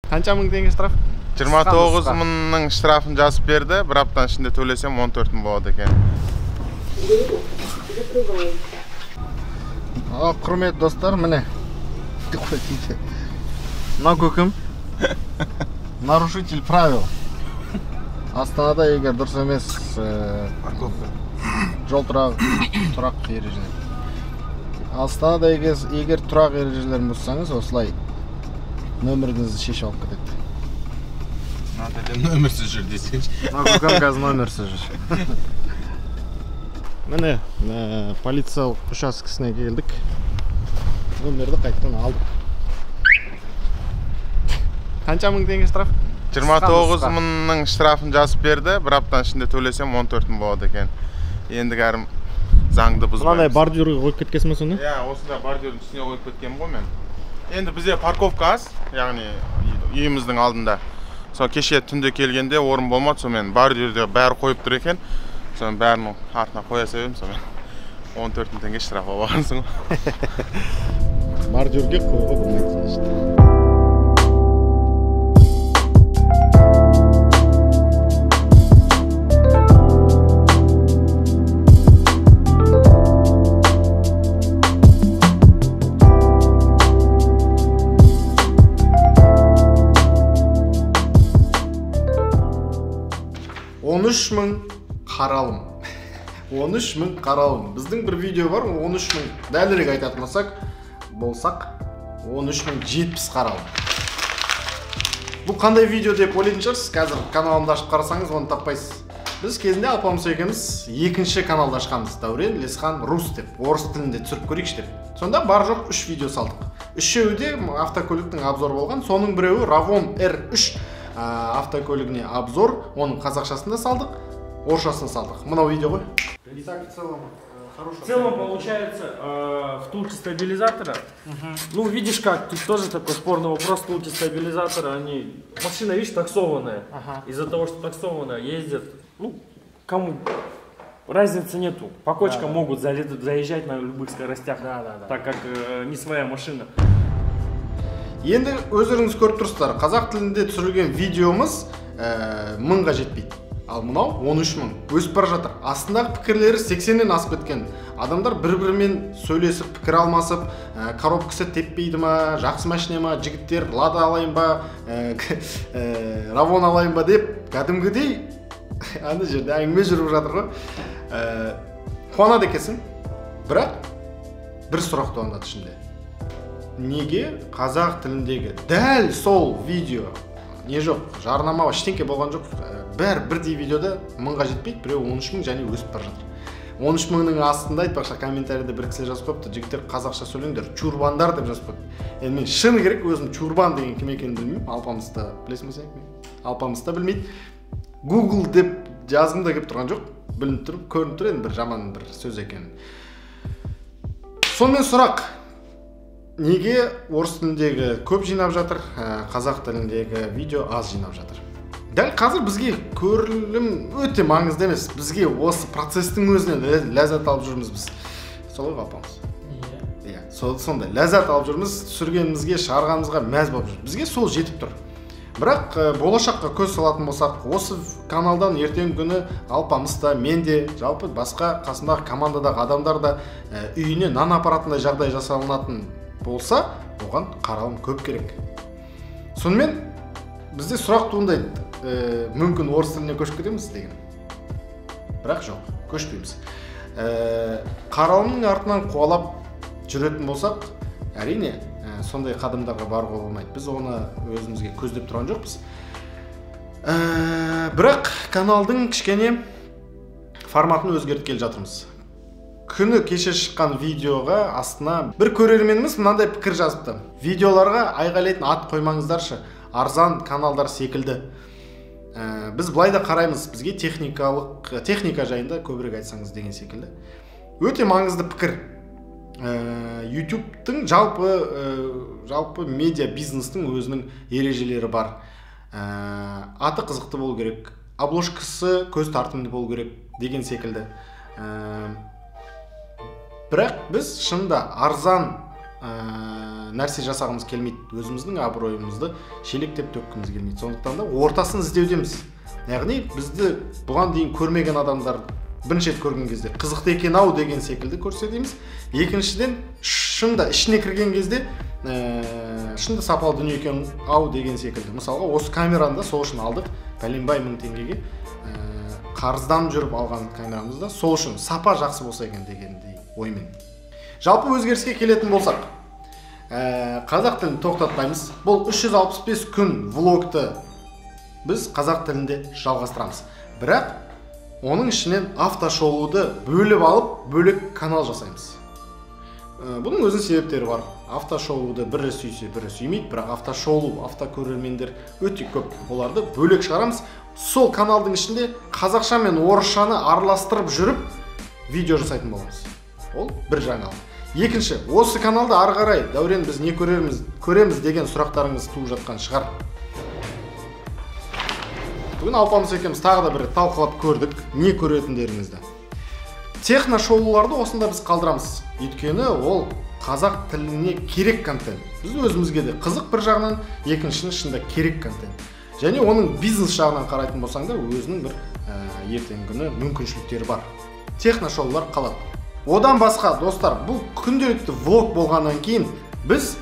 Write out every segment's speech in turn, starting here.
Қанша мың теңге штраф? 29 мыңның штрафын жазып берді, бір аптаның ішінде төлесем 14 мың болады екен. Құрметті достар, міне. Мына көкім. Нарушитель правил. Астанада егер дұрыс емес жол тұрақ ережелер. Астанада егер тұрақ ережелерін бұзсаңыз, осылай нөміріңізді шешіп алып кетеді. Надо нөмірсіз жүр десеңші. Көкім қазір нөмірсіз жүр. Міне, полициялық учаскесіне келдік. Нөмірді қайттан алдық. Қанша мың теңге штраф? 29 мыңның штрафын жазып берді, бір аптаның ішінде төлесем 14 мың болады екен. Енді кәрім заңды бұзбаймыз. Мынандай бордюрға қойып кеткесің бе соны? Иә, осында бордюрдің үстіне қойып кеткенмін ғой мен. Енді бізде парковка аз, яғни үйіміздің алдында. Сол кеше түнде келгенде орын болмады, сонымен бордюрде бәрі қойып тұр екен. Соның бәрінің артына қоя салайым, сонымен 14 мың теңге штраф алғансың ғой. Бордюрге қоюға болмайды işte. 13 мың қаралым. 13 мың қаралым. Біздің бір видео бар, 13 мың. Дәлірек айтатын болсақ, 13 мың 70 қаралым. Бұл қандай видео деп ойлайтын шығарсыз? Қазір каналымды ашып қарасаңыз, оны таппайсыз. Біз кезінде алпамыс екеуміз екінші каналды ашқанбыз. Дәурен Лесхан Рус деп, орыс тілінде түсіріп көрейікші деп. Сонда бар жоқ 3 видео салдық. Үшеуі де автокөліктің обзор болған. Соның біреуі Ravon R3 автокөлігіне обзор, оның қазақшасында салдық, орысшасында салдық. Мынау видео ғой. Итак, в целом получается втулки стабилизатора. Ну, видишь как, тут тоже такой спорный вопрос. Втулки стабилизатора, они, машина, видишь, таксованная. Из-за того, что таксованная, ездят, ну, кому разницы нету. По кочкам могут заезжать на любых скоростях, так как не своя машина. Енді өздеріңіз көріп тұрсыздар, қазақ тілінде түсірілген видеомыз мыңға жетпейді. Ал мынау 13 мың өсіп бара жатыр. Астындағы пікірлері 80-нен асып кеткен. Адамдар бір-бірімен сөйлесіп, пікір алмасып, коробкасы теппейді ма, жақсы машина ма, жігіттер Лада алайын ба, Ravon алайын ба деп, кәдімгідей ана жерде әңгіме жүріп жатыр ғой. Қуанады екенсің, бірақ бір сұрақ туындады ішінде. Неге қазақ тіліндегі дәл сол видео, не жоқ, жарнама ештеңке болған жоқ, бәрі бірдей видеода мыңға жетпейді, біреу 13 мың және өсіп бара жатыр. 13 мыңның астында айтпақшы комментарийде бір кісілер жазып қойыпты, жігіттер қазақша сөйлеңдер, чурбандар деп жазып қойыпты. Енді мен шыны керек өзім чурбан деген кім екенін білмеймін, алпамысты білесің бе сен? Алпамысты білмейді. Google деп жазғым да келіп тұрған жоқ, білініп тұр, көрініп тұр, енді бір жаман бір сөз екенін. Сонымен сұрақ. Неге орыс тіліндегі көп жинап жатыр, қазақ тіліндегі видео аз жинап жатыр? Дәл қазір бізге көрілім өте маңызды емес. Бізге осы процестің өзінен ләззат алып жүрміз біз. Солай қалпамыз. Иә, сондай ләззат алып жүрміз, түсіргенімізге, шығарғанымызға мәз болып жүр. Бізге сол жетіп тұр. Бірақ болашаққа көз салатын болсақ, осы каналдан ертең күні алпамыста, мен де, жалпы басқа қасындағы командадағы адамдар да үйіне нан апаратындай жағдай жасалынатын болса, оған қаралым көп керек. Сонымен бізде сұрақ туындайды, мүмкін орыс тіліне көшіп кетеміз деген. Бірақ жоқ, көшпейміз. Қаралымның артынан қуалап жүретін болсақ, әрине сондай қадамдарға баруға болмайды. Біз оны өзімізге көздеп тұрған жоқпыз. Бірақ каналдың кішкене форматын өзгертіп келе жатырмыз. Күні кеше шыққан видеоға астына бір көрерменіміз мынандай пікір жазыпты. Видеоларға айғайлайтын ат қоймаңыздаршы, арзан каналдар секілді. Біз былай да қараймыз, бізге техника жайында көбірек айтсаңыз деген секілді. Өте маңызды пікір. YouTube-тың жалпы медиа бизнестің өзінің ережелері бар. Аты қызықты болу керек, обложкасы көз тартымды болу керек деген секілді. Бірақ біз шынында арзан нәрсе жасағымыз келмейді, өзіміздің абыройымызды шелектеп төккіміз келмейді. Сондықтан да ортасын іздеудеміз. Яғни бізді бұған дейін көрмеген адамдар бірінші рет көрген кезде қызықты екен ау деген секілді көрсетеміз. Екіншіден, шында ішіне кірген кезде шында сапалы дүние екен ау деген секілді. Мысалға, осы камераны да сол үшін алдық, пәленбай 1000 теңгеге қарыздан жүріп алған камерамызда сол үшін сапа жақсы болса екен дегендей оймен. Жалпы өзгеріске келетін болсақ, қазақ тілін тоқтатпаймыз. Бұл 365 күн влогты біз қазақ тілінде жалғастырамыз. Бірақ оның ішінен автошоуды бөліп алып, бөлек канал жасаймыз. Бұның өзінің себептері бар. Автошоуды бірі сүйсе, бірі сүймейді, бірақ автошоу, автокөрермендер өте көп. Оларды бөлек шығарамыз. Сол каналдың ішінде қазақша мен орысшаны араластырып жүріп видео жасайтын боламыз. Ол бір жаңалық. Екінші, осы каналда ары қарай Дәурен біз не көреміз деген сұрақтарыңыз туып жатқан шығар. Бүгін Алпамыс екеуміз тағы да бір талқылап көрдік, не көретіндеріңізді. Техношоуларды осында біз қалдырамыз. Өйткені ол қазақ тіліне керек контент. Біз өзімізге де қызық бір жағынан, екіншінің шында керек контент. Және оның бизнес жағынан қарайтын болсаң да өзінің бір ертеңгі күні мүмкіншіліктері бар. Техношоулар қалады. Одан басқа, достар, бұл күнделікті влог болғаннан кейін біз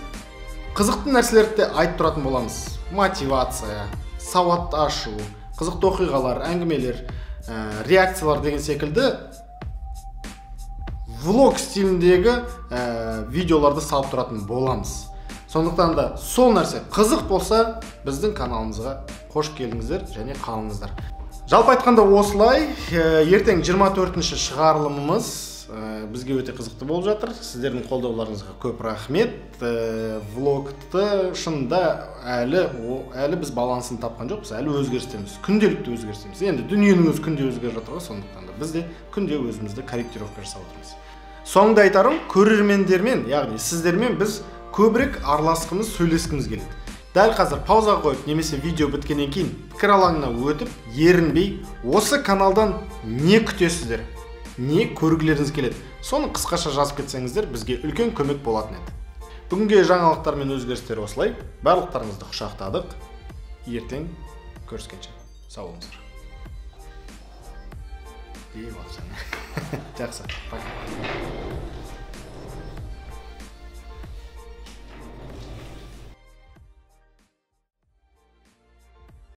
қызықты нәрселерді де айтып тұратын боламыз. Мотивация, сауатты ашу, қызықты оқиғалар, әңгімелер, реакциялар деген секілді влог стиліндегі видеоларды салып тұратын боламыз. Сондықтан да сол нәрсе қызық болса, біздің каналымызға қош келдіңіздер және қалыңыздар. Жалпы айтқанда осылай, ертең 24-ші шығарылымымыз бізге өте қызықты болып жатыр. Сіздердің қолдауларыңызға көп рахмет. Влогты шынында әлі біз балансын тапқан жоқпыз, әлі өзгерістеміз, күнделікті өзгерістеміз. Енді дүниенің өзі күнде өзгеріп жатыр ғой, сондықтан да біз де күнде өзімізді корректировка жасап отырмыз. Соңында айтарым, көрермендермен, яғни сіздермен біз көбірек араласқымыз, сөйлескіміз келеді. Дәл қазір паузаға қойып, немесе видео біткеннен кейін пікір алаңына өтіп, ерінбей, осы каналдан не күтесіздер, не көргілеріңіз келеді, соны қысқаша жазып кетсеңіздер, бізге үлкен көмек болатын еді. Бүгінге жаңалықтар мен өзгерістер осылай. Барлықтарыңызды құшақтадық. Ертең көріскенше сау болыңыздар. Жақсы, пока.